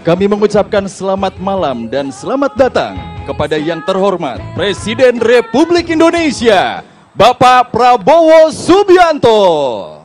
Kami mengucapkan selamat malam dan selamat datang kepada yang terhormat Presiden Republik Indonesia, Bapak Prabowo Subianto.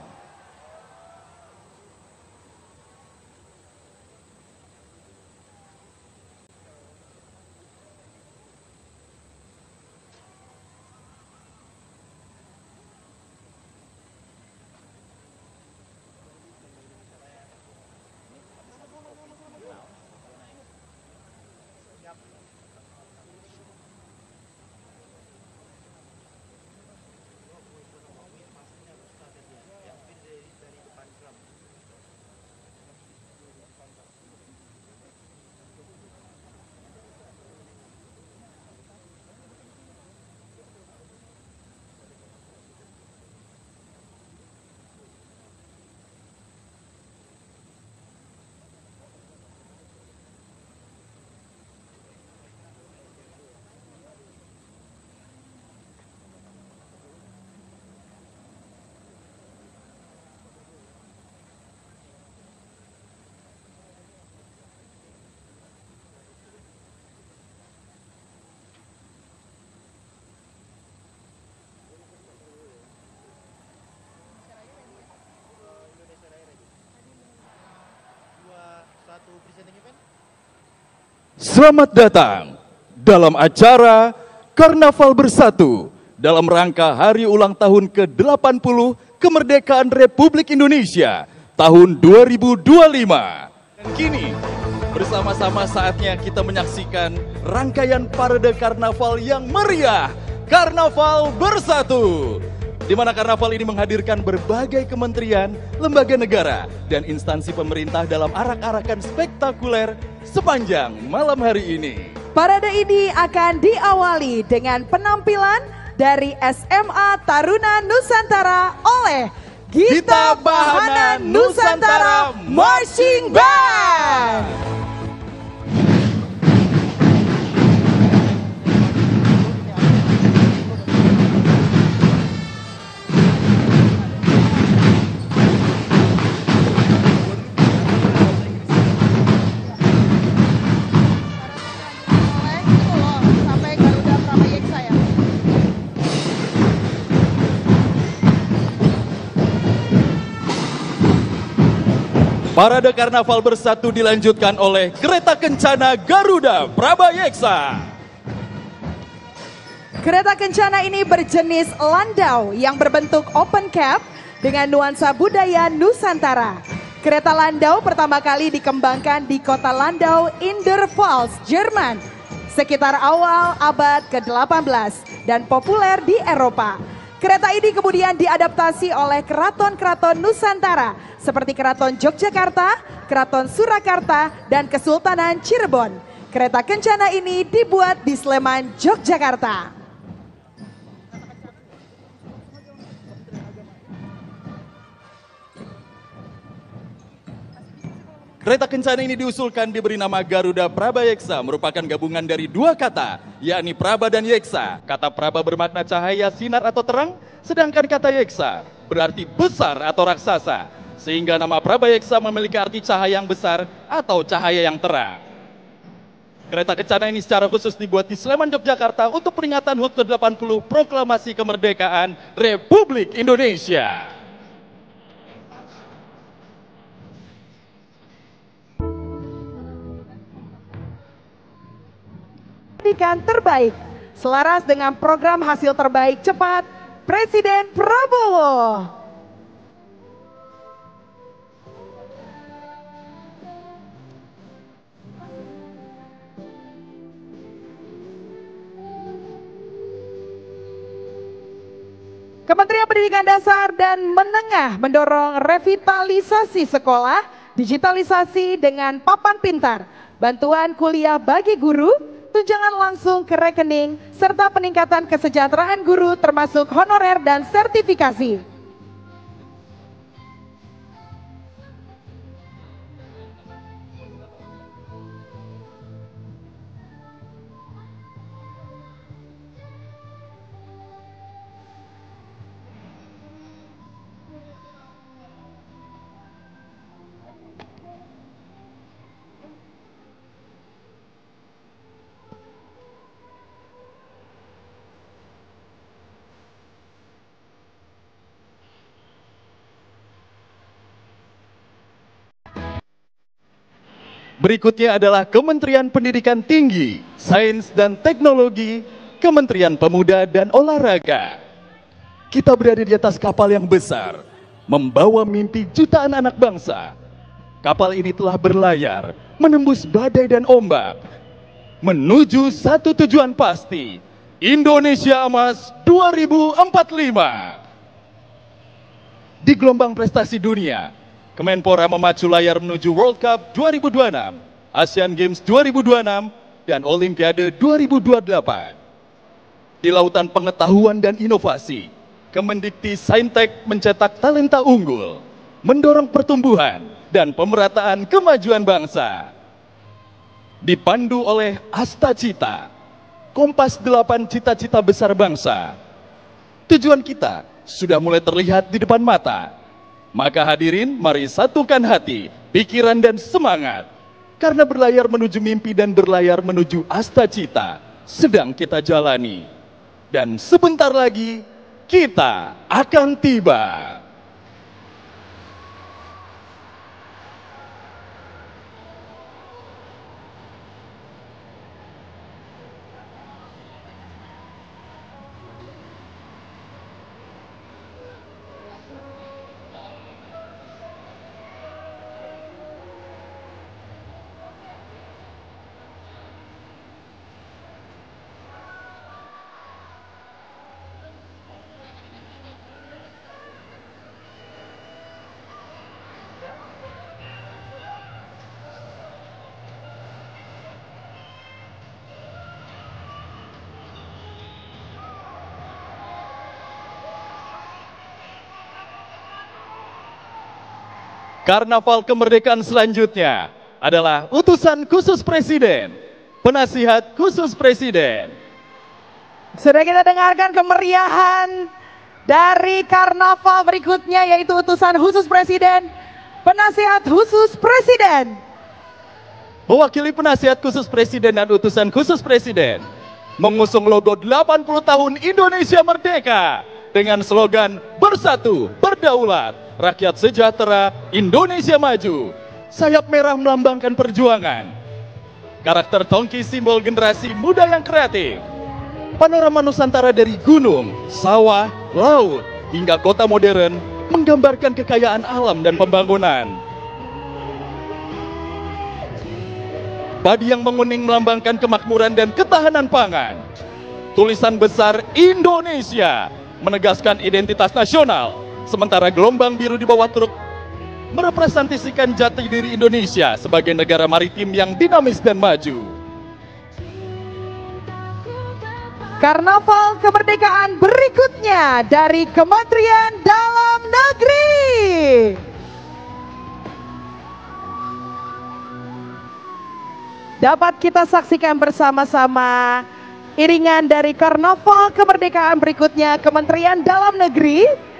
Selamat datang dalam acara Karnaval Bersatu dalam rangka hari ulang tahun ke-80 kemerdekaan Republik Indonesia tahun 2025. Dan kini bersama-sama saatnya kita menyaksikan rangkaian parade karnaval yang meriah, Karnaval Bersatu, di mana karnaval ini menghadirkan berbagai kementerian, lembaga negara, dan instansi pemerintah dalam arak-arakan spektakuler sepanjang malam hari ini. Parade ini akan diawali dengan penampilan dari SMA Taruna Nusantara oleh Gita Bahana Nusantara Marching Band. Parade Karnaval Bersatu dilanjutkan oleh Kereta Kencana Garuda Prabayeksa. Kereta Kencana ini berjenis landau yang berbentuk open cab dengan nuansa budaya Nusantara. Kereta landau pertama kali dikembangkan di kota Landau in der Pfalz, Jerman, sekitar awal abad ke-18 dan populer di Eropa. Kereta ini kemudian diadaptasi oleh keraton-keraton Nusantara seperti Keraton Yogyakarta, Keraton Surakarta, dan Kesultanan Cirebon. Kereta Kencana ini dibuat di Sleman, Yogyakarta. Kereta Kencana ini diusulkan diberi nama Garuda Prabayeksa, merupakan gabungan dari dua kata, yakni Praba dan Yeksa. Kata Praba bermakna cahaya, sinar atau terang, sedangkan kata Yeksa berarti besar atau raksasa. Sehingga nama Prabayeksa memiliki arti cahaya yang besar atau cahaya yang terang. Kereta Kencana ini secara khusus dibuat di Sleman, Yogyakarta untuk peringatan HUT ke-80 Proklamasi Kemerdekaan Republik Indonesia. Pendidikan terbaik, selaras dengan program hasil terbaik cepat Presiden Prabowo. Kementerian Pendidikan Dasar dan Menengah mendorong revitalisasi sekolah, digitalisasi dengan papan pintar, bantuan kuliah bagi guru, tunjangan langsung ke rekening, serta peningkatan kesejahteraan guru termasuk honorer dan sertifikasi. Berikutnya adalah Kementerian Pendidikan Tinggi, Sains dan Teknologi, Kementerian Pemuda dan Olahraga. Kita berada di atas kapal yang besar, membawa mimpi jutaan anak bangsa. Kapal ini telah berlayar, menembus badai dan ombak, menuju satu tujuan pasti, Indonesia Emas 2045. Di gelombang prestasi dunia, Kemenpora memacu layar menuju World Cup 2026, Asian Games 2026, dan Olimpiade 2028. Di lautan pengetahuan dan inovasi, Kemendikti Saintek mencetak talenta unggul, mendorong pertumbuhan dan pemerataan kemajuan bangsa. Dipandu oleh Asta Cita, Kompas 8 cita-cita besar bangsa. Tujuan kita sudah mulai terlihat di depan mata. Maka hadirin, mari satukan hati, pikiran dan semangat. Karena berlayar menuju mimpi dan berlayar menuju Asta Cita sedang kita jalani. Dan sebentar lagi kita akan tiba. Karnaval kemerdekaan selanjutnya adalah utusan khusus Presiden, penasihat khusus Presiden. Sudah kita dengarkan kemeriahan dari karnaval berikutnya, yaitu utusan khusus Presiden, penasihat khusus Presiden. Mewakili penasihat khusus Presiden dan utusan khusus Presiden, mengusung logo 80 tahun Indonesia Merdeka dengan slogan Bersatu, Berdaulat, Rakyat Sejahtera, Indonesia Maju. Sayap merah melambangkan perjuangan. Karakter tongki simbol generasi muda yang kreatif. Panorama Nusantara dari gunung, sawah, laut, hingga kota modern menggambarkan kekayaan alam dan pembangunan. Padi yang menguning melambangkan kemakmuran dan ketahanan pangan. Tulisan besar Indonesia menegaskan identitas nasional. Sementara gelombang biru di bawah truk merepresentasikan jati diri Indonesia sebagai negara maritim yang dinamis dan maju. Karnaval kemerdekaan berikutnya dari Kementerian Dalam Negeri. Dapat kita saksikan bersama-sama iringan dari karnaval kemerdekaan berikutnya Kementerian Dalam Negeri.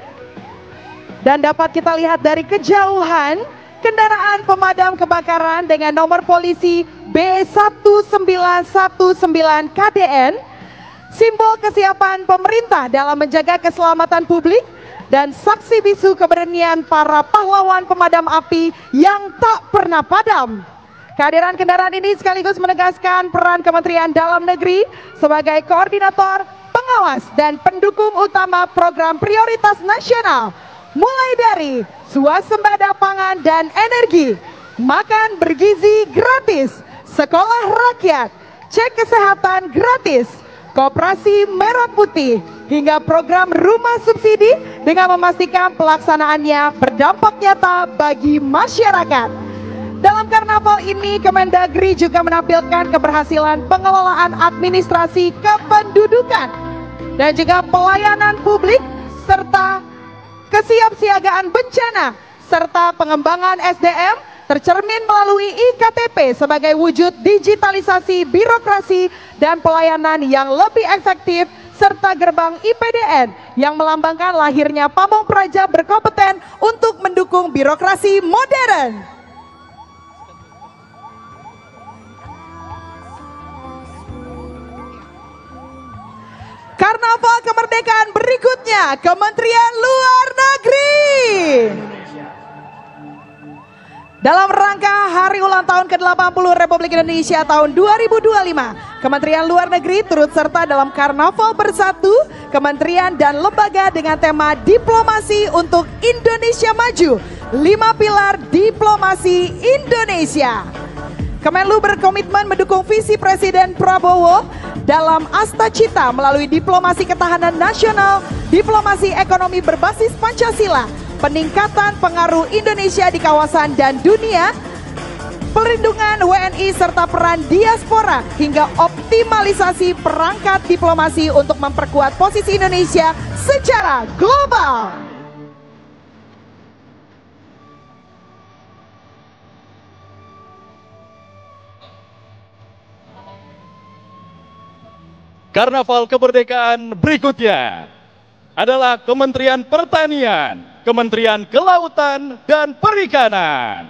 Dan dapat kita lihat dari kejauhan kendaraan pemadam kebakaran dengan nomor polisi B1919 KDN, simbol kesiapan pemerintah dalam menjaga keselamatan publik dan saksi bisu keberanian para pahlawan pemadam api yang tak pernah padam. Kehadiran kendaraan ini sekaligus menegaskan peran Kementerian Dalam Negeri sebagai koordinator, pengawas dan pendukung utama program prioritas nasional, mulai dari swasembada pangan dan energi, makan bergizi gratis, sekolah rakyat, cek kesehatan gratis, koperasi merah putih, hingga program rumah subsidi dengan memastikan pelaksanaannya berdampak nyata bagi masyarakat. Dalam karnaval ini, Kemendagri juga menampilkan keberhasilan pengelolaan administrasi kependudukan dan juga pelayanan publik serta kesiapsiagaan bencana serta pengembangan SDM tercermin melalui IKTP sebagai wujud digitalisasi birokrasi dan pelayanan yang lebih efektif serta gerbang IPDN yang melambangkan lahirnya pamong praja berkompeten untuk mendukung birokrasi modern. Karnaval kemerdekaan berikutnya Kementerian Luar Negeri. Dalam rangka hari ulang tahun ke-80 Republik Indonesia tahun 2025, Kementerian Luar Negeri turut serta dalam Karnaval Bersatu, kementerian dan lembaga dengan tema Diplomasi untuk Indonesia Maju, 5 pilar diplomasi Indonesia. Kemenlu berkomitmen mendukung visi Presiden Prabowo dalam Asta Cita melalui diplomasi ketahanan nasional, diplomasi ekonomi berbasis Pancasila, peningkatan pengaruh Indonesia di kawasan dan dunia, perlindungan WNI serta peran diaspora, hingga optimalisasi perangkat diplomasi untuk memperkuat posisi Indonesia secara global. Karnaval kemerdekaan berikutnya adalah Kementerian Pertanian, Kementerian Kelautan dan Perikanan.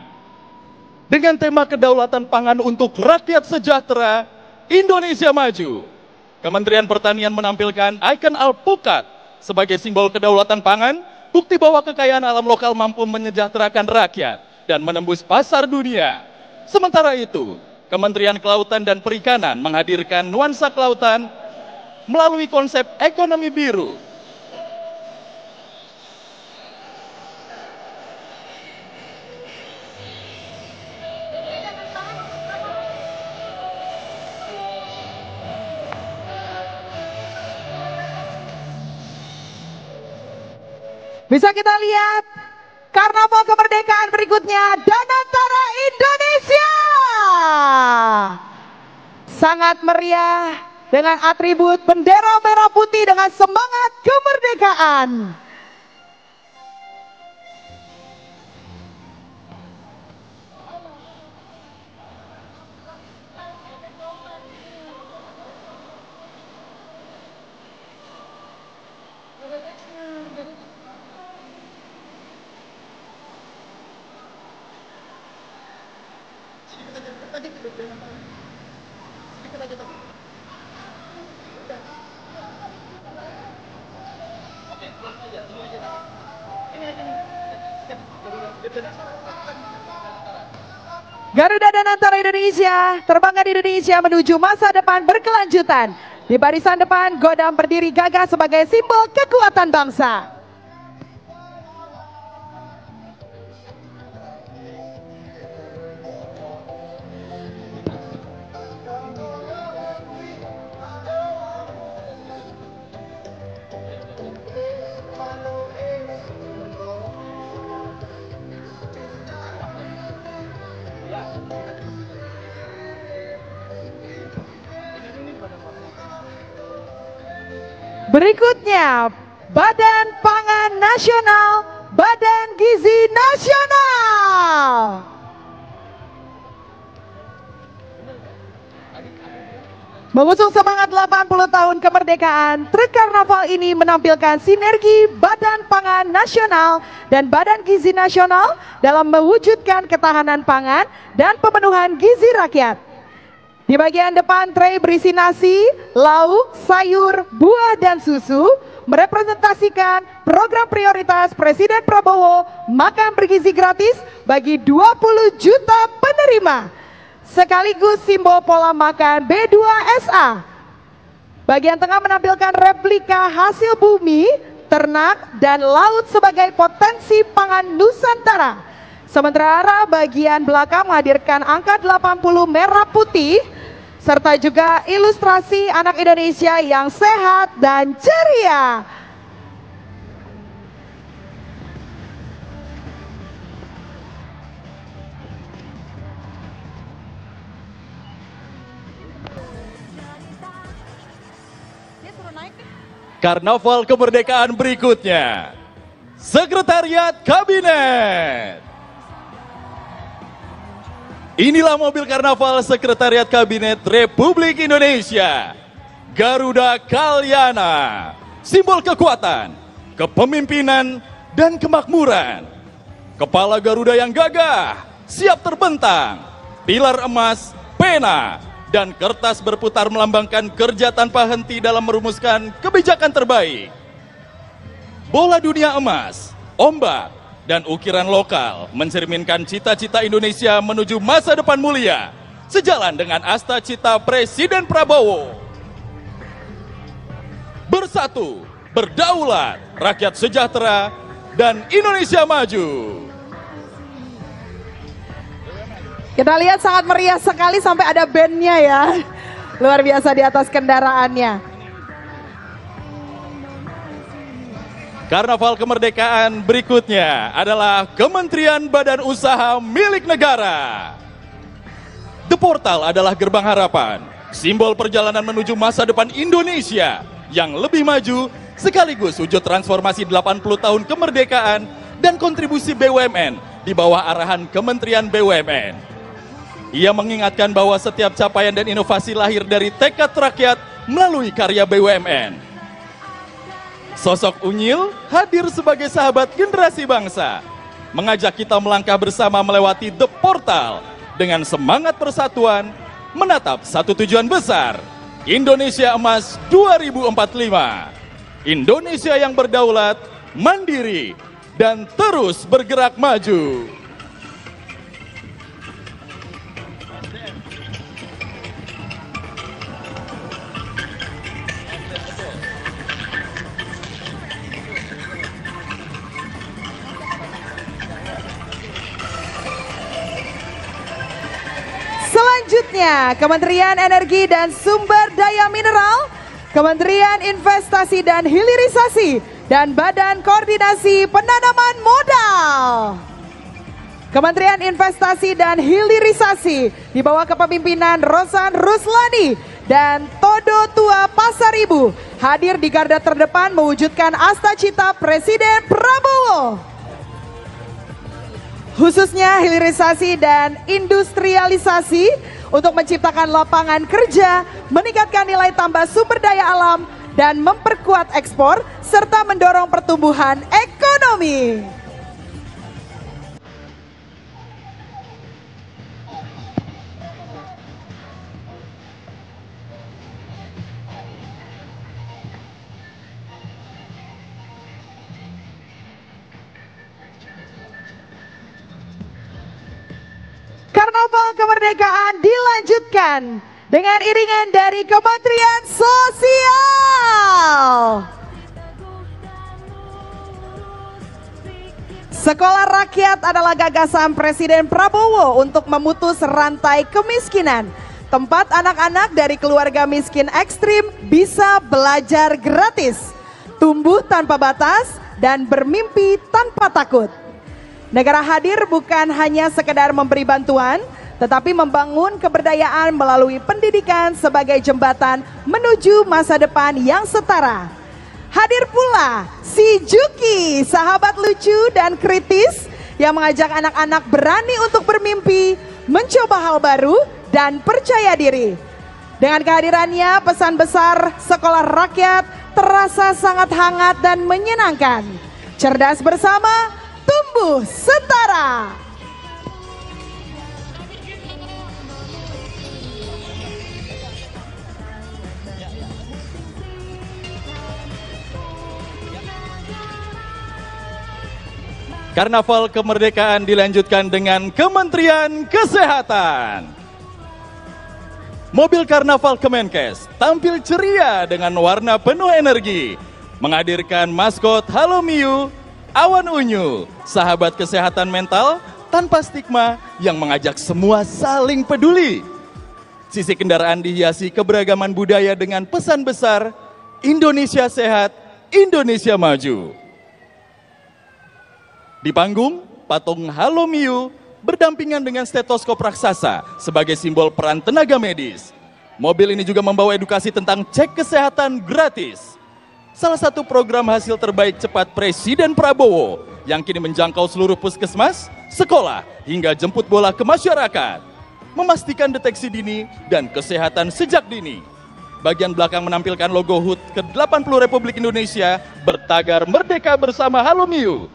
Dengan tema kedaulatan pangan untuk rakyat sejahtera, Indonesia Maju. Kementerian Pertanian menampilkan ikon alpukat sebagai simbol kedaulatan pangan, bukti bahwa kekayaan alam lokal mampu menyejahterakan rakyat dan menembus pasar dunia. Sementara itu, Kementerian Kelautan dan Perikanan menghadirkan nuansa kelautan melalui konsep ekonomi biru. Bisa kita lihat Karnaval kemerdekaan berikutnya, Danantara Indonesia. Sangat meriah dengan atribut bendera merah putih dengan semangat kemerdekaan. Garuda Danantara Indonesia terbangkan Indonesia menuju masa depan berkelanjutan. Di barisan depan, Godam berdiri gagah sebagai simbol kekuatan bangsa. Berikutnya, Badan Pangan Nasional, Badan Gizi Nasional. Mengusung semangat 80 tahun kemerdekaan, truk karnaval ini menampilkan sinergi Badan Pangan Nasional dan Badan Gizi Nasional dalam mewujudkan ketahanan pangan dan pemenuhan gizi rakyat. Di bagian depan trei berisi nasi, lauk, sayur, buah, dan susu merepresentasikan program prioritas Presiden Prabowo makan bergizi gratis bagi 20 juta penerima, sekaligus simbol pola makan B2SA. Bagian tengah menampilkan replika hasil bumi, ternak, dan laut sebagai potensi pangan Nusantara. Sementara bagian belakang menghadirkan angka 80 merah putih, serta juga ilustrasi anak Indonesia yang sehat dan ceria. Karnaval kemerdekaan berikutnya, Sekretariat Kabinet. Inilah mobil karnaval Sekretariat Kabinet Republik Indonesia, Garuda Kalyana, simbol kekuatan, kepemimpinan, dan kemakmuran. Kepala Garuda yang gagah, siap terbentang, pilar emas, pena, dan kertas berputar melambangkan kerja tanpa henti dalam merumuskan kebijakan terbaik. Bola dunia emas, ombak, dan ukiran lokal mencerminkan cita-cita Indonesia menuju masa depan mulia, sejalan dengan asta cita Presiden Prabowo. Bersatu, berdaulat, rakyat sejahtera, dan Indonesia maju. Kita lihat sangat meriah sekali sampai ada bandnya ya. Luar biasa di atas kendaraannya. Karnaval kemerdekaan berikutnya adalah Kementerian Badan Usaha milik negara. The Portal adalah gerbang harapan, simbol perjalanan menuju masa depan Indonesia yang lebih maju, sekaligus wujud transformasi 80 tahun kemerdekaan dan kontribusi BUMN di bawah arahan Kementerian BUMN. Ia mengingatkan bahwa setiap capaian dan inovasi lahir dari tekad rakyat melalui karya BUMN. Sosok Unyil hadir sebagai sahabat generasi bangsa, mengajak kita melangkah bersama melewati The Portal dengan semangat persatuan, menatap satu tujuan besar, Indonesia Emas 2045. Indonesia yang berdaulat, mandiri, dan terus bergerak maju. Selanjutnya, Kementerian Energi dan Sumber Daya Mineral, Kementerian Investasi dan Hilirisasi, dan Badan Koordinasi Penanaman Modal. Kementerian Investasi dan Hilirisasi di bawah kepemimpinan Rosan Ruslani dan Todo Tua Pasaribu hadir di garda terdepan mewujudkan asta cita Presiden Prabowo. Khususnya hilirisasi dan industrialisasi untuk menciptakan lapangan kerja, meningkatkan nilai tambah sumber daya alam, dan memperkuat ekspor, serta mendorong pertumbuhan ekonomi. Karnaval kemerdekaan dilanjutkan dengan iringan dari Kementerian Sosial. Sekolah Rakyat adalah gagasan Presiden Prabowo untuk memutus rantai kemiskinan. Tempat anak-anak dari keluarga miskin ekstrim bisa belajar gratis, tumbuh tanpa batas, dan bermimpi tanpa takut. Negara hadir bukan hanya sekedar memberi bantuan, tetapi membangun keberdayaan melalui pendidikan sebagai jembatan menuju masa depan yang setara. Hadir pula si Juki, sahabat lucu dan kritis yang mengajak anak-anak berani untuk bermimpi, mencoba hal baru, dan percaya diri. Dengan kehadirannya, pesan besar Sekolah Rakyat terasa sangat hangat dan menyenangkan. Cerdas bersama, tumbuh setara. Karnaval kemerdekaan dilanjutkan dengan Kementerian Kesehatan. Mobil Karnaval Kemenkes tampil ceria dengan warna penuh energi, menghadirkan maskot Halo Miu, Awan Unyu, sahabat kesehatan mental tanpa stigma yang mengajak semua saling peduli. Sisi kendaraan dihiasi keberagaman budaya dengan pesan besar, Indonesia sehat, Indonesia maju. Di panggung, patung Halo Miu berdampingan dengan stetoskop raksasa sebagai simbol peran tenaga medis. Mobil ini juga membawa edukasi tentang cek kesehatan gratis. Salah satu program hasil terbaik cepat Presiden Prabowo yang kini menjangkau seluruh puskesmas, sekolah, hingga jemput bola ke masyarakat. Memastikan deteksi dini dan kesehatan sejak dini. Bagian belakang menampilkan logo HUT ke-80 Republik Indonesia bertagar Merdeka Bersama Halo Miu.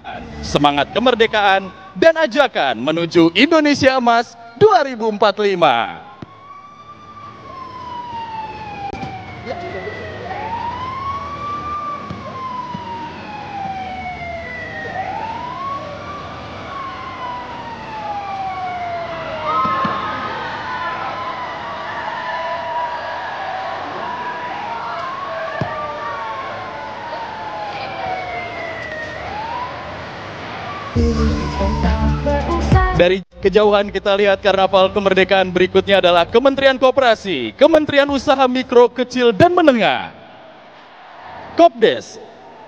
Semangat kemerdekaan dan ajakan menuju Indonesia Emas 2045. Dari kejauhan kita lihat karnaval kemerdekaan berikutnya adalah Kementerian Koperasi, Kementerian Usaha Mikro, Kecil, dan Menengah, Kopdes,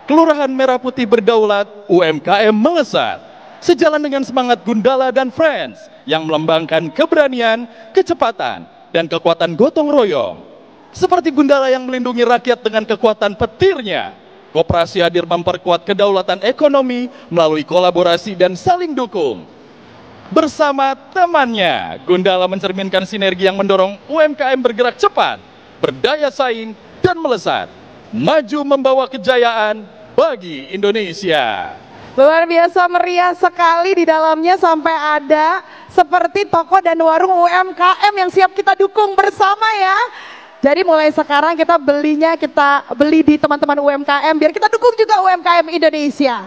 Kelurahan Merah Putih Berdaulat, UMKM Melesat. Sejalan dengan semangat Gundala dan Friends yang melambangkan keberanian, kecepatan, dan kekuatan gotong royong. Seperti Gundala yang melindungi rakyat dengan kekuatan petirnya, Koperasi hadir memperkuat kedaulatan ekonomi melalui kolaborasi dan saling dukung. Bersama temannya, Gundala mencerminkan sinergi yang mendorong UMKM bergerak cepat, berdaya saing, dan melesat. Maju membawa kejayaan bagi Indonesia. Luar biasa meriah sekali di dalamnya, sampai ada seperti toko dan warung UMKM yang siap kita dukung bersama ya. Jadi mulai sekarang kita beli di teman-teman UMKM biar kita dukung juga UMKM Indonesia.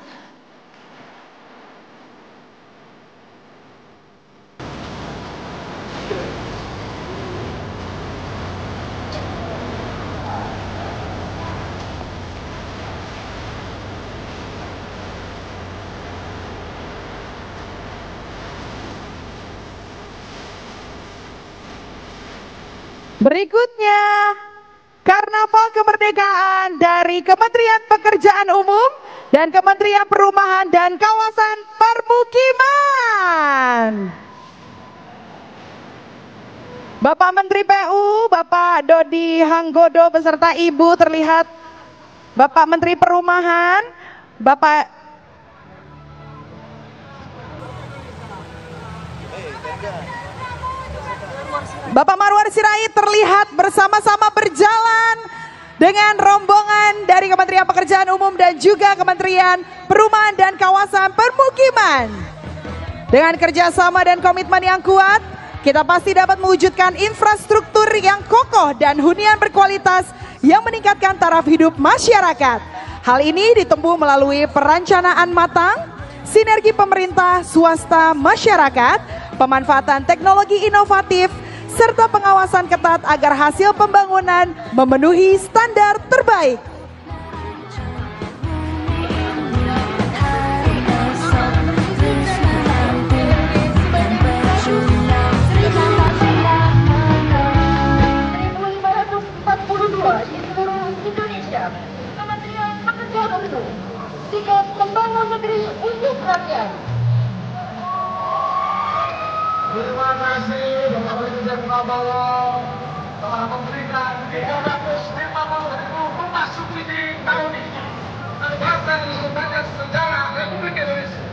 Berikutnya, Karnaval Kemerdekaan dari Kementerian Pekerjaan Umum dan Kementerian Perumahan dan Kawasan Permukiman. Bapak Menteri PU, Bapak Dodi Hanggodo beserta Ibu terlihat. Bapak Menteri Perumahan, Bapak Marwar Sirait terlihat bersama-sama berjalan dengan rombongan dari Kementerian Pekerjaan Umum dan juga Kementerian Perumahan dan Kawasan Permukiman. Dengan kerjasama dan komitmen yang kuat, kita pasti dapat mewujudkan infrastruktur yang kokoh dan hunian berkualitas yang meningkatkan taraf hidup masyarakat. Hal ini ditempuh melalui perencanaan matang, sinergi pemerintah, swasta, masyarakat, pemanfaatan teknologi inovatif, serta pengawasan ketat agar hasil pembangunan memenuhi standar terbaik. Membangun negeri untuk rakyat. Terima kasih Bapak Presiden Prabowo telah memberikan 350.000 rumah subsidi tahun ini. Tercatat sebagai sejarah Republik Indonesia.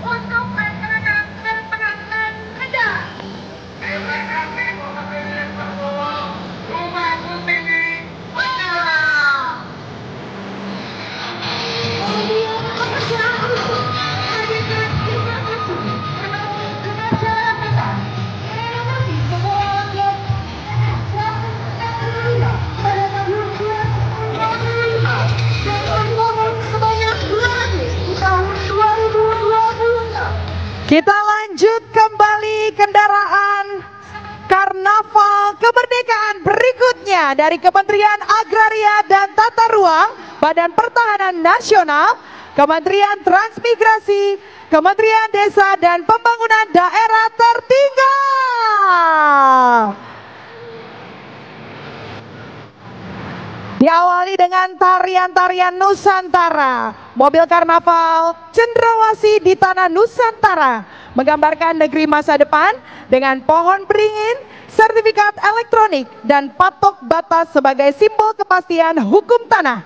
Untuk masyarakat berpenghasilan rendah. Terima kasih Bapak Presiden Prabowo. Rumah subsidi berjalan. Kita lanjut kembali kendaraan Karnaval Kemerdekaan berikutnya dari Kementerian Agraria dan Tata Ruang, Badan Pertahanan Nasional, Kementerian Transmigrasi, Kementerian Desa dan Pembangunan Daerah Tertinggal. Diawali dengan tarian-tarian Nusantara. Mobil karnaval Cendrawasih di Tanah Nusantara menggambarkan negeri masa depan dengan pohon beringin, sertifikat elektronik, dan patok batas sebagai simbol kepastian hukum tanah.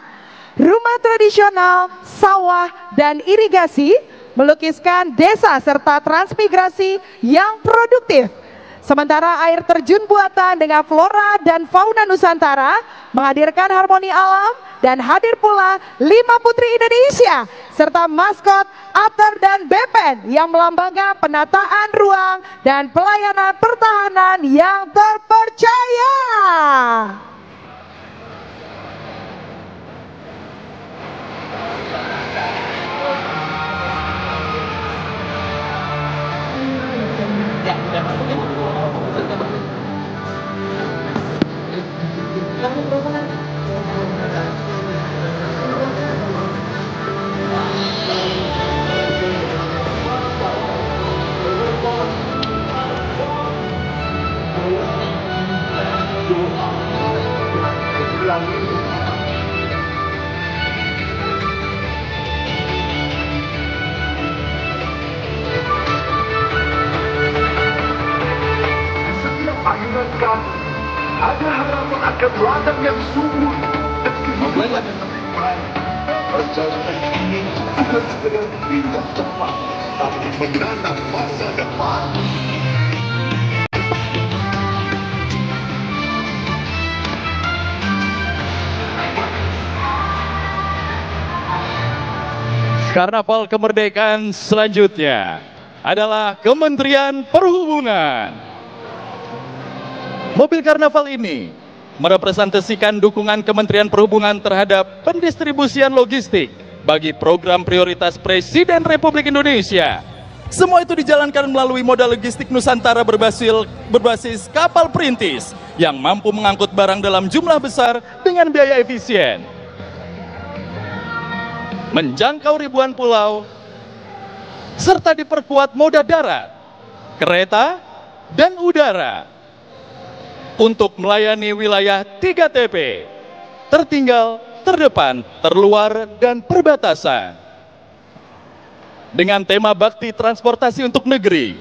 Rumah tradisional, sawah, dan irigasi melukiskan desa serta transmigrasi yang produktif. Sementara air terjun buatan dengan flora dan fauna Nusantara menghadirkan harmoni alam, dan hadir pula 5 putri Indonesia serta maskot Ater dan Bepen yang melambangkan penataan ruang dan pelayanan pertahanan yang terpercaya. merasakan ada harapan akan ladang yang subur dan kehidupan yang lebih baik. Perjalanan ini bukan sekedar pindah tempat, tapi menanam masa depan. Karnaval kemerdekaan selanjutnya adalah Kementerian Perhubungan. Mobil karnaval ini merepresentasikan dukungan Kementerian Perhubungan terhadap pendistribusian logistik bagi program prioritas Presiden Republik Indonesia. Semua itu dijalankan melalui moda logistik Nusantara berbasis kapal perintis yang mampu mengangkut barang dalam jumlah besar dengan biaya efisien, menjangkau ribuan pulau, serta diperkuat moda darat, kereta, dan udara untuk melayani wilayah 3TP, tertinggal, terdepan, terluar, dan perbatasan. Dengan tema Bakti Transportasi untuk Negeri,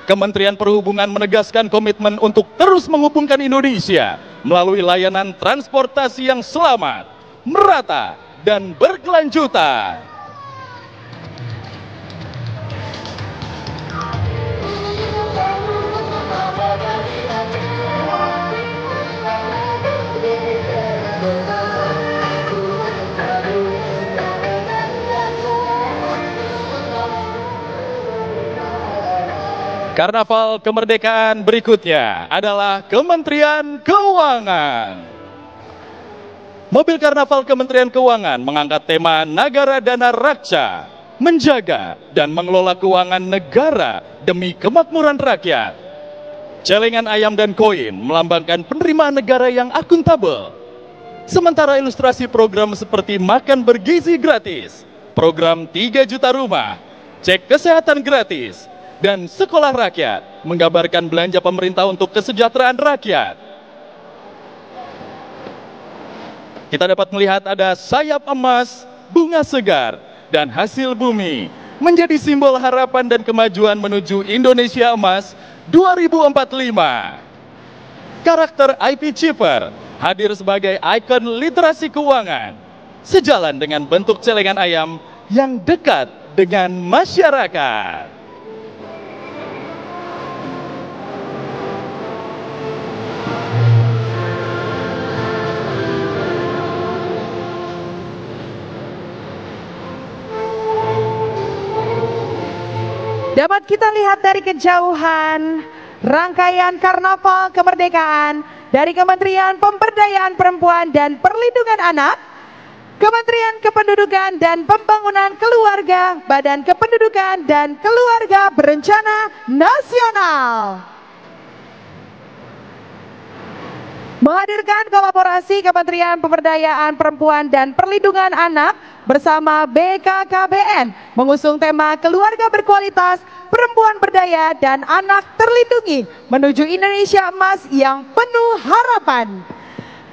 Kementerian Perhubungan menegaskan komitmen untuk terus menghubungkan Indonesia melalui layanan transportasi yang selamat, merata, dan berkelanjutan. Karnaval kemerdekaan berikutnya adalah Kementerian Keuangan. Mobil karnaval Kementerian Keuangan mengangkat tema Nagara Dana Raksa, menjaga dan mengelola keuangan negara demi kemakmuran rakyat. Celengan ayam dan koin melambangkan penerimaan negara yang akuntabel. Sementara ilustrasi program seperti makan bergizi gratis, program 3 juta rumah, cek kesehatan gratis, dan sekolah rakyat menggambarkan belanja pemerintah untuk kesejahteraan rakyat. Kita dapat melihat ada sayap emas, bunga segar, dan hasil bumi menjadi simbol harapan dan kemajuan menuju Indonesia Emas 2045. Karakter IP Chipper hadir sebagai ikon literasi keuangan, sejalan dengan bentuk celengan ayam yang dekat dengan masyarakat. Dapat kita lihat dari kejauhan rangkaian Karnaval Kemerdekaan dari Kementerian Pemberdayaan Perempuan dan Perlindungan Anak, Kementerian Kependudukan dan Pembangunan Keluarga, Badan Kependudukan dan Keluarga Berencana Nasional. Menghadirkan kolaborasi Kementerian Pemberdayaan Perempuan dan Perlindungan Anak bersama BKKBN mengusung tema Keluarga Berkualitas, Perempuan Berdaya, dan Anak Terlindungi menuju Indonesia Emas yang penuh harapan.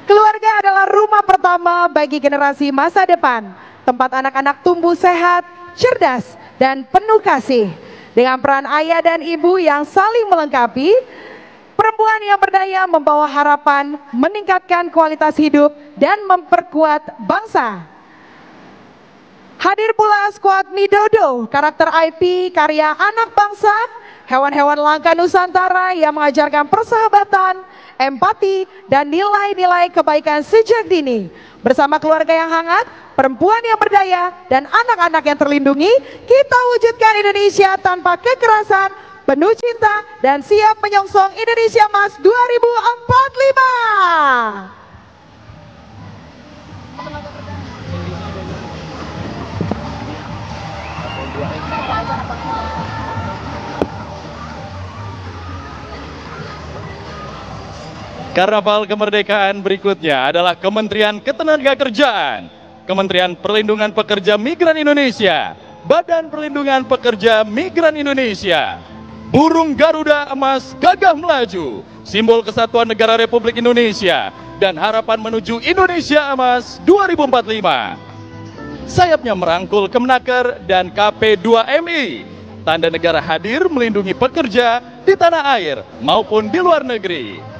Keluarga adalah rumah pertama bagi generasi masa depan, tempat anak-anak tumbuh sehat, cerdas, dan penuh kasih. Dengan peran ayah dan ibu yang saling melengkapi, perempuan yang berdaya membawa harapan, meningkatkan kualitas hidup, dan memperkuat bangsa. Hadir pula skuad Midodo, karakter IP karya anak bangsa, hewan-hewan langka Nusantara yang mengajarkan persahabatan, empati, dan nilai-nilai kebaikan sejak dini. Bersama keluarga yang hangat, perempuan yang berdaya, dan anak-anak yang terlindungi, kita wujudkan Indonesia tanpa kekerasan, penuh cinta, dan siap menyongsong Indonesia Emas 2045. Karnaval kemerdekaan berikutnya adalah Kementerian Ketenagakerjaan, Kementerian Perlindungan Pekerja Migran Indonesia, Badan Perlindungan Pekerja Migran Indonesia. Burung Garuda Emas gagah melaju, simbol kesatuan negara Republik Indonesia dan harapan menuju Indonesia Emas 2045. Sayapnya merangkul Kemenaker dan KP2MI. Tanda negara hadir melindungi pekerja di tanah air maupun di luar negeri.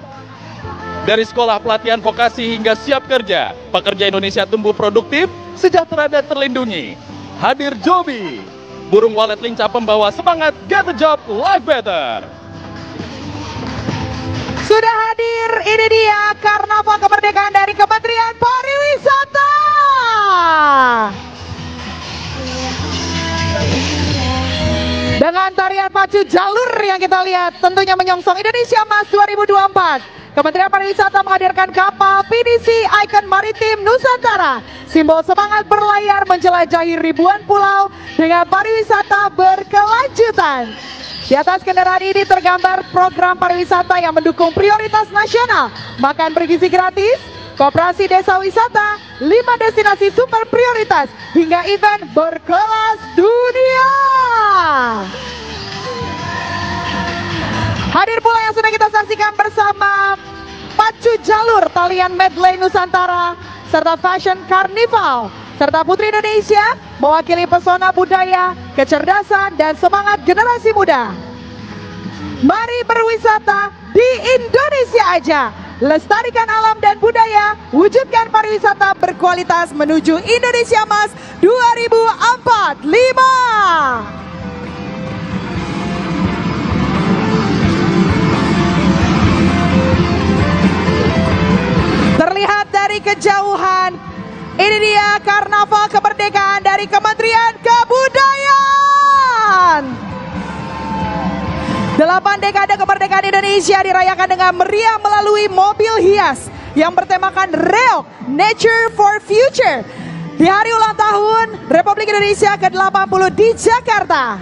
Dari sekolah pelatihan vokasi hingga siap kerja, pekerja Indonesia tumbuh produktif, sejahtera dan terlindungi. Hadir Joby, burung walet lincah pembawa semangat get the job life better. Sudah hadir, ini dia Karnaval Kemerdekaan dari Kementerian Pariwisata. Dengan tarian pacu jalur yang kita lihat tentunya menyongsong Indonesia Emas 2024. Kementerian Pariwisata menghadirkan kapal Pinisi ikon maritim Nusantara, simbol semangat berlayar menjelajahi ribuan pulau dengan pariwisata berkelanjutan. Di atas kendaraan ini tergambar program pariwisata yang mendukung prioritas nasional, makan bergizi gratis, koperasi desa wisata, 5 destinasi super prioritas, hingga event berkelas dunia. Hadir pula yang sudah kita saksikan bersama pacu jalur talian medley Nusantara serta fashion carnival serta Putri Indonesia mewakili pesona budaya, kecerdasan dan semangat generasi muda. Mari berwisata di Indonesia aja. Lestarikan alam dan budaya, wujudkan pariwisata berkualitas menuju Indonesia Emas 2045. Terlihat dari kejauhan, ini dia Karnaval Kemerdekaan dari Kementerian Kebudayaan. 8 dekade kemerdekaan Indonesia dirayakan dengan meriah melalui mobil hias yang bertemakan Reok, Nature for Future. Di hari ulang tahun Republik Indonesia ke-80 di Jakarta.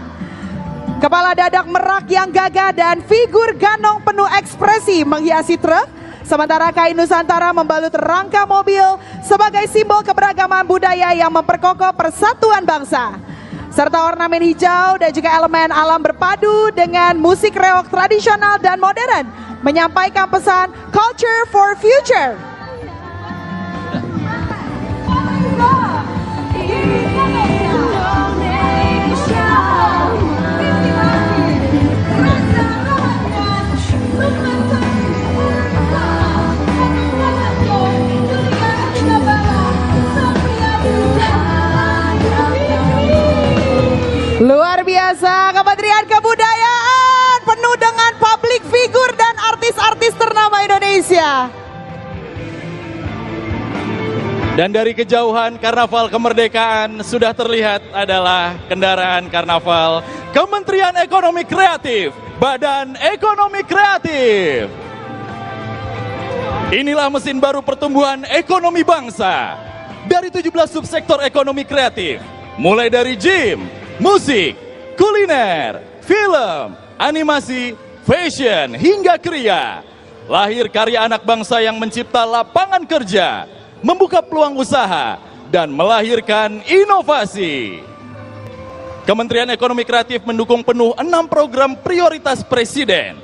Kepala dadak merak yang gagah dan figur ganong penuh ekspresi menghiasi truk. Sementara kain Nusantara membalut rangka mobil sebagai simbol keberagaman budaya yang memperkokoh persatuan bangsa. Serta ornamen hijau dan juga elemen alam berpadu dengan musik reok tradisional dan modern menyampaikan pesan Culture for Future. Luar biasa, Kementerian Kebudayaan penuh dengan public figure dan artis-artis ternama Indonesia. Dan dari kejauhan Karnaval Kemerdekaan sudah terlihat adalah kendaraan Karnaval Kementerian Ekonomi Kreatif, Badan Ekonomi Kreatif. Inilah mesin baru pertumbuhan ekonomi bangsa. Dari 17 subsektor ekonomi kreatif, mulai dari gym, musik, kuliner, film, animasi, fashion, hingga kriya. Lahir karya anak bangsa yang mencipta lapangan kerja, membuka peluang usaha, dan melahirkan inovasi. Kementerian Ekonomi Kreatif mendukung penuh 6 program prioritas Presiden.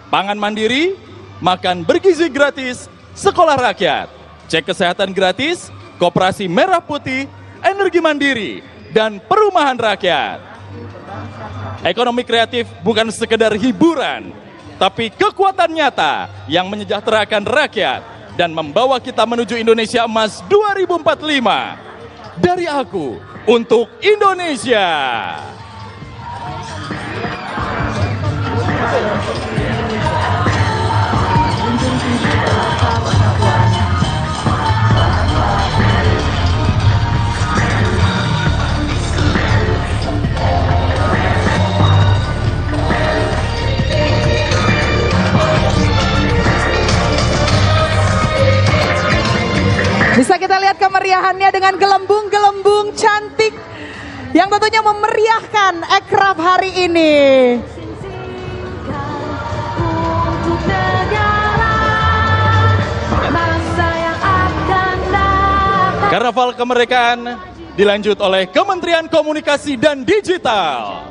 Pangan mandiri, makan bergizi gratis, sekolah rakyat, cek kesehatan gratis, koperasi merah putih, energi mandiri, dan perumahan rakyat. Ekonomi kreatif bukan sekedar hiburan, tapi kekuatan nyata yang menyejahterakan rakyat dan membawa kita menuju Indonesia Emas 2045. Dari aku, untuk Indonesia. Bisa kita lihat kemeriahannya dengan gelembung-gelembung cantik yang tentunya memeriahkan Ekraf hari ini. Karnaval Kemerdekaan dilanjut oleh Kementerian Komunikasi dan Digital.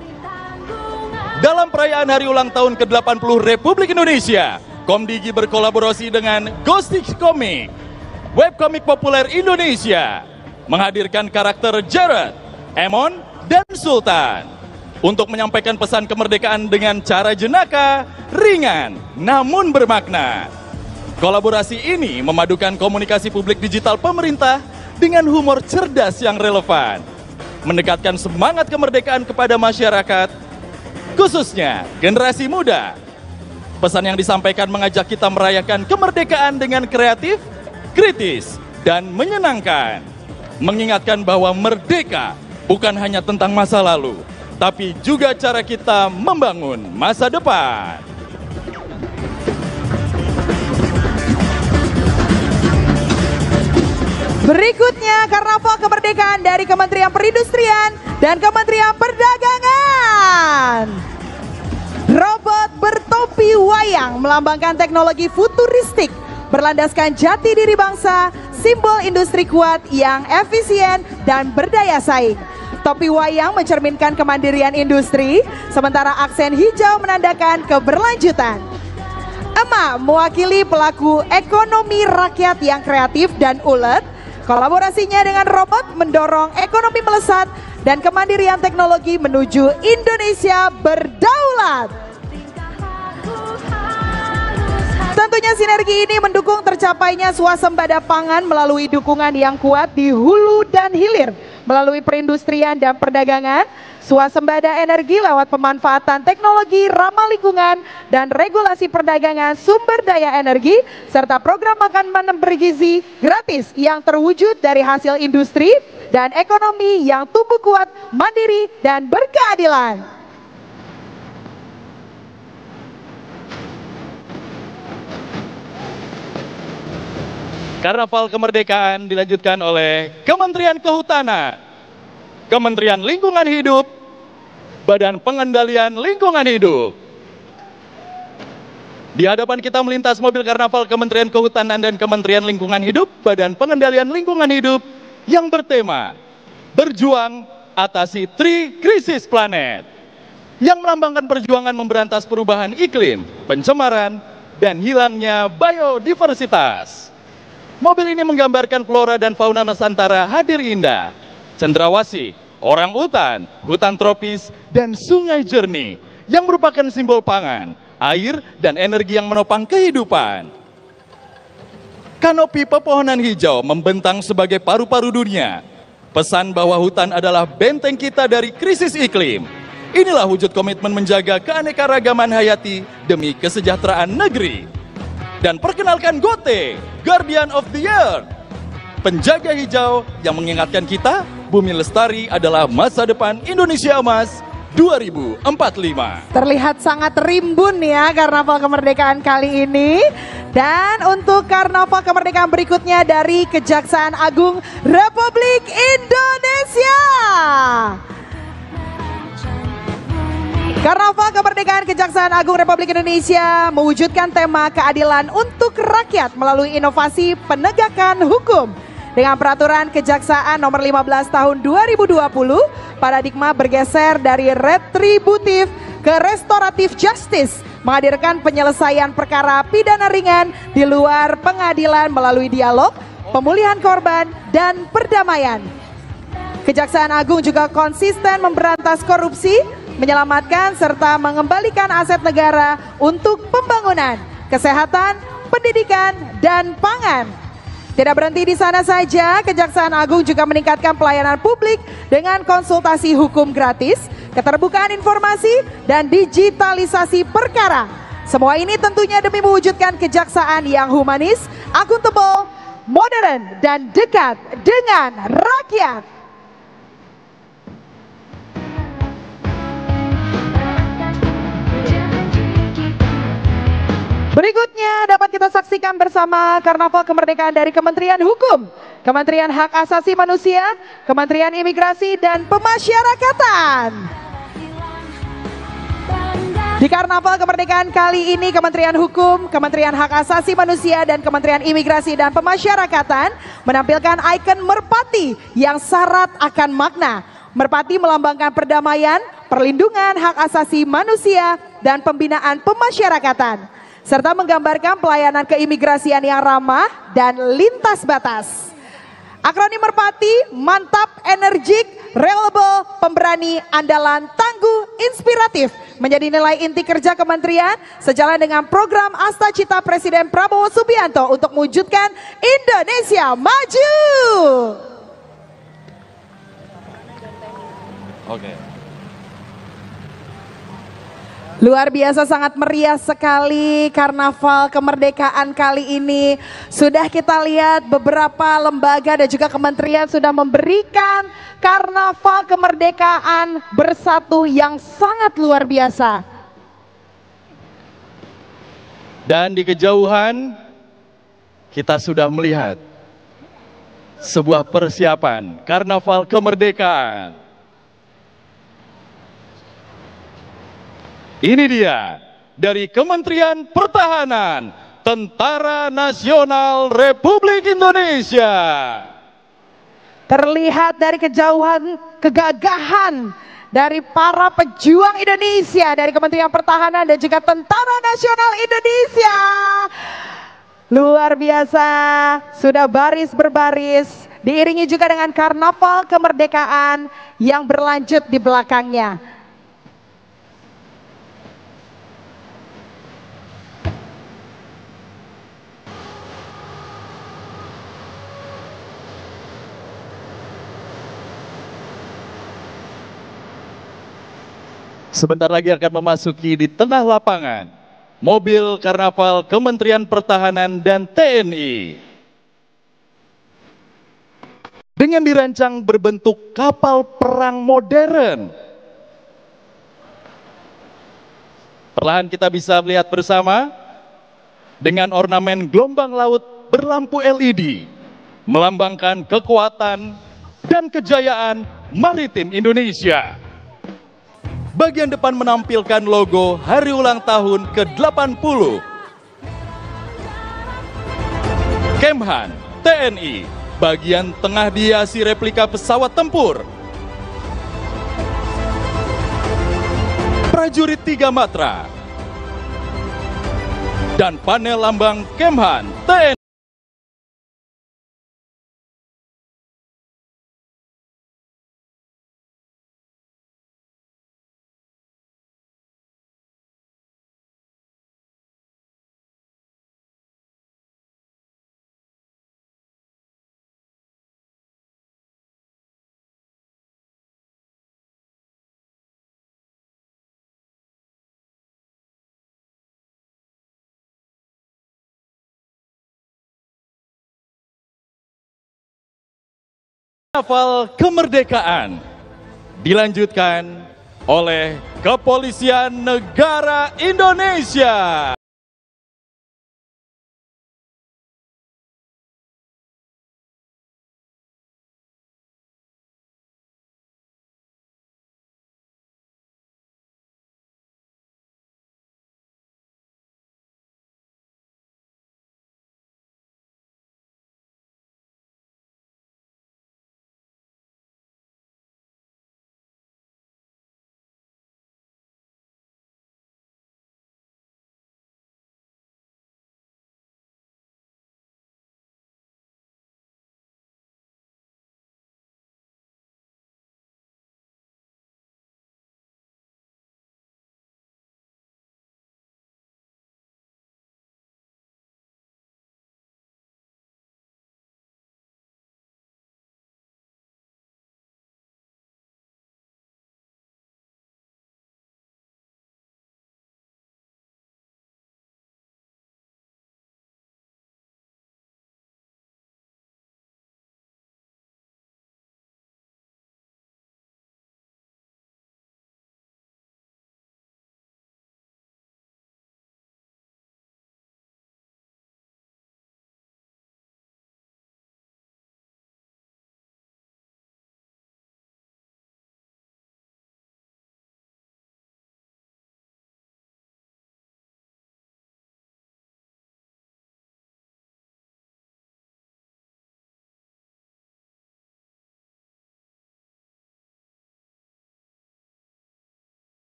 Dalam perayaan hari ulang tahun ke-80 Republik Indonesia, Komdigi berkolaborasi dengan Ghostix Comic, webkomik populer Indonesia, menghadirkan karakter Jared, Emon, dan Sultan untuk menyampaikan pesan kemerdekaan dengan cara jenaka, ringan, namun bermakna. Kolaborasi ini memadukan komunikasi publik digital pemerintah dengan humor cerdas yang relevan, mendekatkan semangat kemerdekaan kepada masyarakat, khususnya generasi muda. Pesan yang disampaikan mengajak kita merayakan kemerdekaan dengan kreatif, kritis, dan menyenangkan. Mengingatkan bahwa merdeka bukan hanya tentang masa lalu, tapi juga cara kita membangun masa depan. Berikutnya Karnaval Kemerdekaan dari Kementerian Perindustrian dan Kementerian Perdagangan. Robot bertopi wayang melambangkan teknologi futuristik, berlandaskan jati diri bangsa, simbol industri kuat yang efisien dan berdaya saing. Topi wayang mencerminkan kemandirian industri, sementara aksen hijau menandakan keberlanjutan. Emak mewakili pelaku ekonomi rakyat yang kreatif dan ulet. Kolaborasinya dengan robot mendorong ekonomi melesat dan kemandirian teknologi menuju Indonesia berdaulat. Tentunya sinergi ini mendukung tercapainya swasembada pangan melalui dukungan yang kuat di hulu dan hilir, melalui perindustrian dan perdagangan, swasembada energi lewat pemanfaatan teknologi ramah lingkungan dan regulasi perdagangan sumber daya energi, serta program makan bergizi gratis yang terwujud dari hasil industri dan ekonomi yang tumbuh kuat, mandiri, dan berkeadilan. Karnaval Kemerdekaan dilanjutkan oleh Kementerian Kehutanan, Kementerian Lingkungan Hidup, Badan Pengendalian Lingkungan Hidup. Di hadapan kita melintas mobil karnaval Kementerian Kehutanan dan Kementerian Lingkungan Hidup, Badan Pengendalian Lingkungan Hidup yang bertema Berjuang Atasi Tri Krisis Planet, yang melambangkan perjuangan memberantas perubahan iklim, pencemaran, dan hilangnya biodiversitas. Mobil ini menggambarkan flora dan fauna Nusantara hadir indah, cendrawasih, orang hutan tropis, dan sungai jernih yang merupakan simbol pangan, air, dan energi yang menopang kehidupan. Kanopi pepohonan hijau membentang sebagai paru-paru dunia. Pesan bahwa hutan adalah benteng kita dari krisis iklim. Inilah wujud komitmen menjaga keanekaragaman hayati demi kesejahteraan negeri. Dan perkenalkan Gote, Guardian of the Earth, penjaga hijau yang mengingatkan kita bumi lestari adalah masa depan Indonesia Emas 2045. Terlihat sangat rimbun ya Karnaval Kemerdekaan kali ini. Dan untuk Karnaval Kemerdekaan berikutnya dari Kejaksaan Agung Republik Indonesia. Karnaval Kemerdekaan Kejaksaan Agung Republik Indonesia mewujudkan tema keadilan untuk rakyat melalui inovasi penegakan hukum. Dengan peraturan Kejaksaan nomor 15 tahun 2020, paradigma bergeser dari retributif ke restoratif justice, menghadirkan penyelesaian perkara pidana ringan di luar pengadilan melalui dialog, pemulihan korban, dan perdamaian. Kejaksaan Agung juga konsisten memberantas korupsi, menyelamatkan serta mengembalikan aset negara untuk pembangunan, kesehatan, pendidikan, dan pangan. Tidak berhenti di sana saja, Kejaksaan Agung juga meningkatkan pelayanan publik dengan konsultasi hukum gratis, keterbukaan informasi, dan digitalisasi perkara. Semua ini tentunya demi mewujudkan kejaksaan yang humanis, akuntabel, modern, dan dekat dengan rakyat. Berikutnya dapat kita saksikan bersama Karnaval Kemerdekaan dari Kementerian Hukum, Kementerian Hak Asasi Manusia, Kementerian Imigrasi dan Pemasyarakatan. Di Karnaval Kemerdekaan kali ini Kementerian Hukum, Kementerian Hak Asasi Manusia dan Kementerian Imigrasi dan Pemasyarakatan menampilkan ikon merpati yang syarat akan makna. Merpati melambangkan perdamaian, perlindungan hak asasi manusia dan pembinaan pemasyarakatan, serta menggambarkan pelayanan keimigrasian yang ramah dan lintas batas. Akronim Merpati, mantap, energik, reliable, pemberani, andalan, tangguh, inspiratif, menjadi nilai inti kerja kementerian sejalan dengan program Asta Cita Presiden Prabowo Subianto untuk mewujudkan Indonesia Maju. Oke. Luar biasa, sangat meriah sekali karnaval kemerdekaan kali ini. Sudah kita lihat beberapa lembaga dan juga kementerian sudah memberikan karnaval kemerdekaan bersatu yang sangat luar biasa. Dan di kejauhan kita sudah melihat sebuah persiapan karnaval kemerdekaan. Ini dia dari Kementerian Pertahanan, Tentara Nasional Republik Indonesia. Terlihat dari kejauhan kegagahan dari para pejuang Indonesia dari Kementerian Pertahanan dan juga Tentara Nasional Indonesia. Luar biasa, sudah baris berbaris, diiringi juga dengan karnaval kemerdekaan yang berlanjut di belakangnya. Sebentar lagi akan memasuki di tengah lapangan mobil karnaval Kementerian Pertahanan dan TNI. Dengan dirancang berbentuk kapal perang modern. Perlahan kita bisa melihat bersama dengan ornamen gelombang laut berlampu LED, melambangkan kekuatan dan kejayaan maritim Indonesia. Bagian depan menampilkan logo hari ulang tahun ke-80. Kemhan TNI, bagian tengah dihiasi replika pesawat tempur. Prajurit 3 Matra. Dan panel lambang Kemhan TNI. Karnaval kemerdekaan dilanjutkan oleh Kepolisian Negara Indonesia.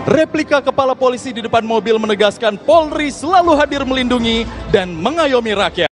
Replika kepala polisi di depan mobil menegaskan Polri selalu hadir melindungi dan mengayomi rakyat.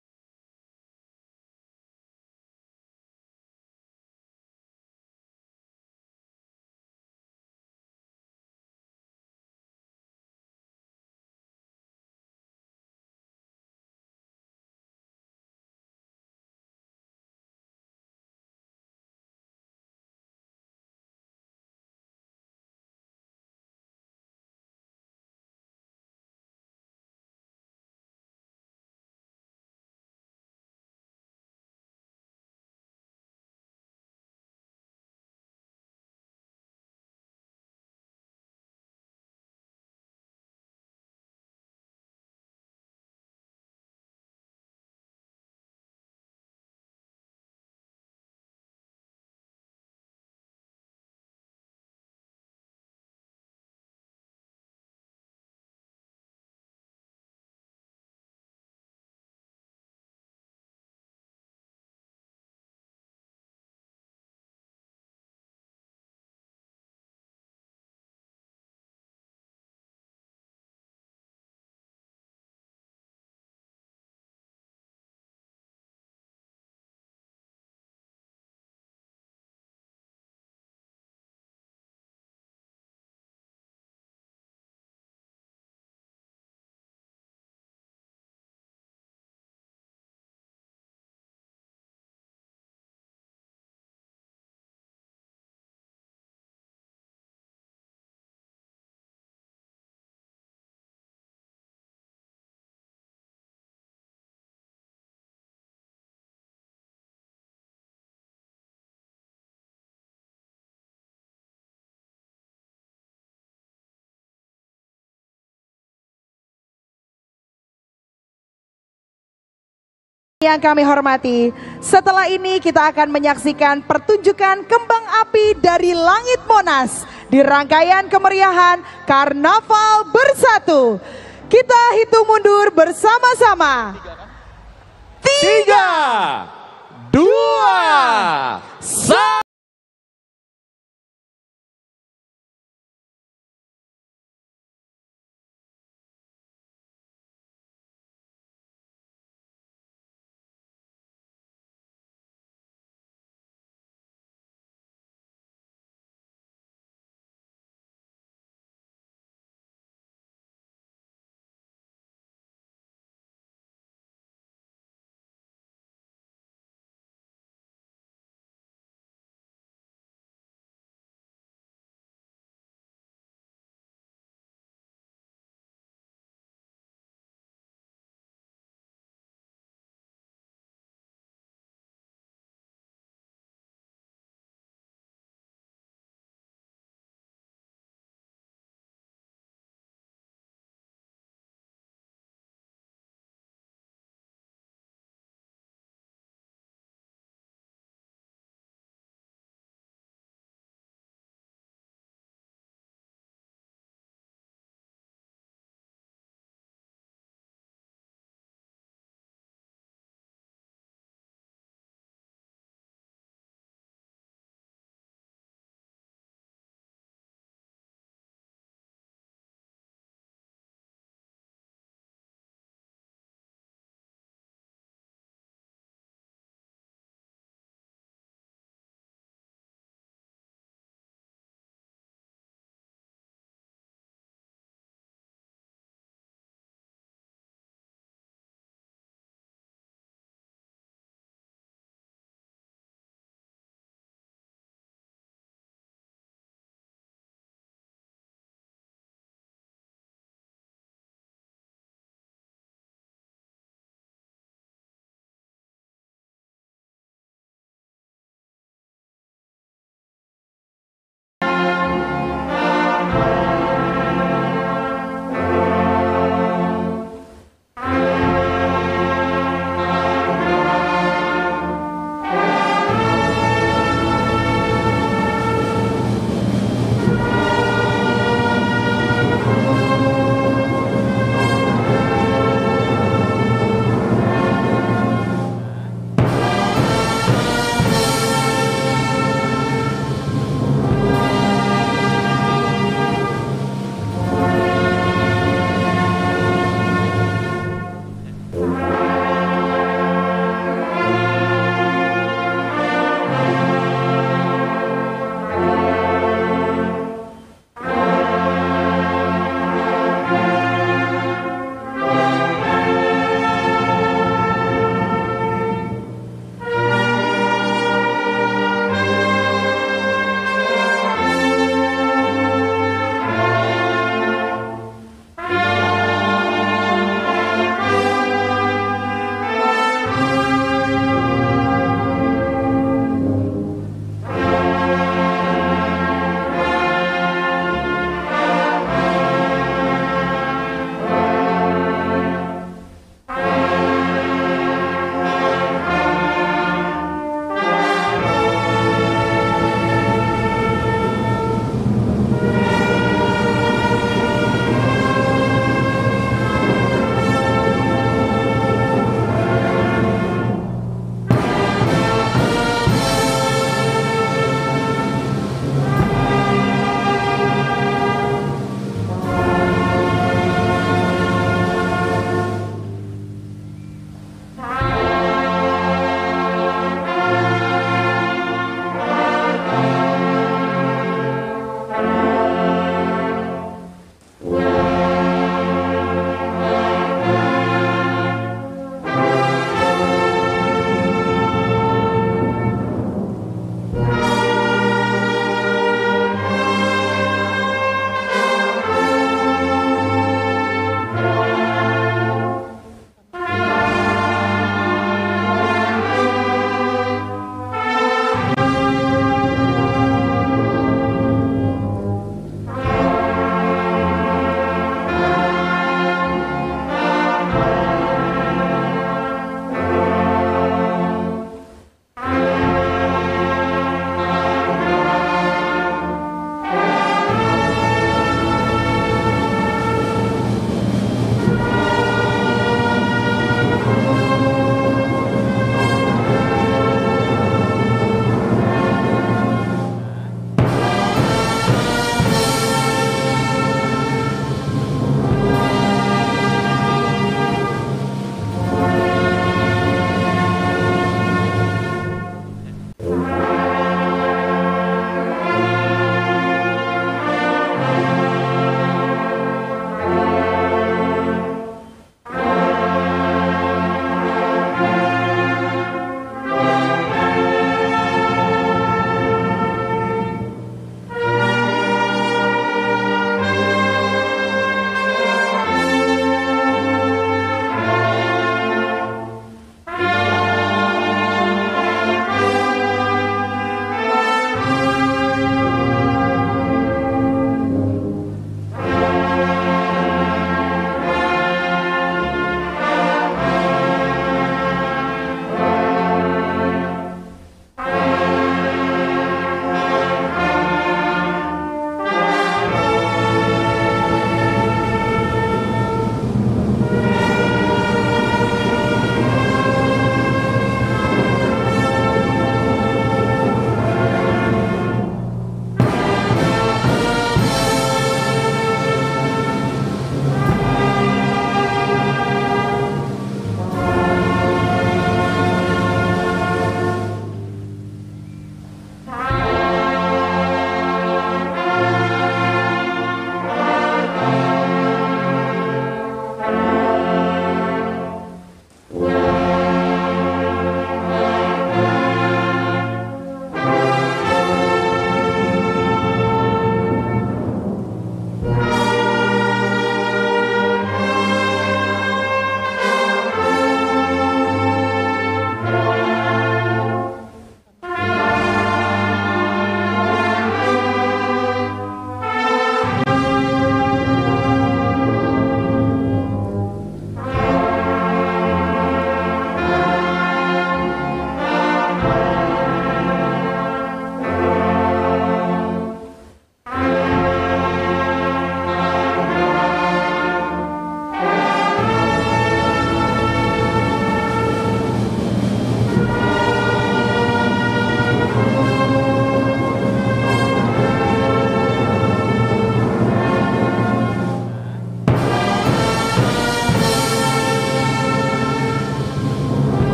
Yang kami hormati, setelah ini kita akan menyaksikan pertunjukan kembang api dari langit Monas di rangkaian kemeriahan Karnaval Bersatu. Kita hitung mundur bersama-sama. 3, 2, 1.